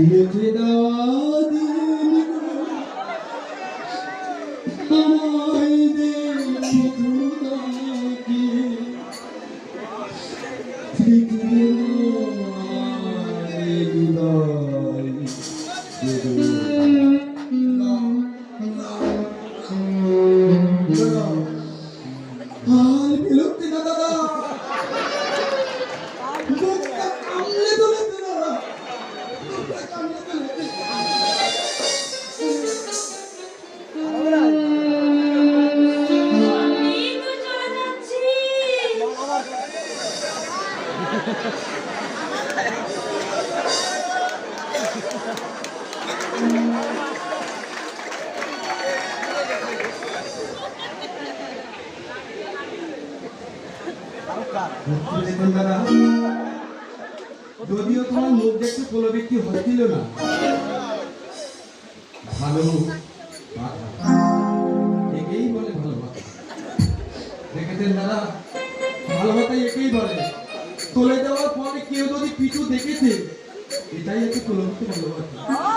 মুখে দেওয়া দিন আমায় দে খোদাকে লিখবে হৃদয় আর বিলুপ্তি না দাদা মুখটা কামলে তোলে দাদা কামলে তোলে দেখুন দাদা যদিও তোমার মুখ দেখতে কোনো ব্যক্তি হচ্ছিল না ভালো একেই বলে ভালোবাসা দেখেছেন দাদা ভালোবাসা একেই বলে তুলে দেওয়ার পরে কেউ যদি পিছু দেখেছে এটাই হচ্ছে প্রলম্বিত ভালোবাসা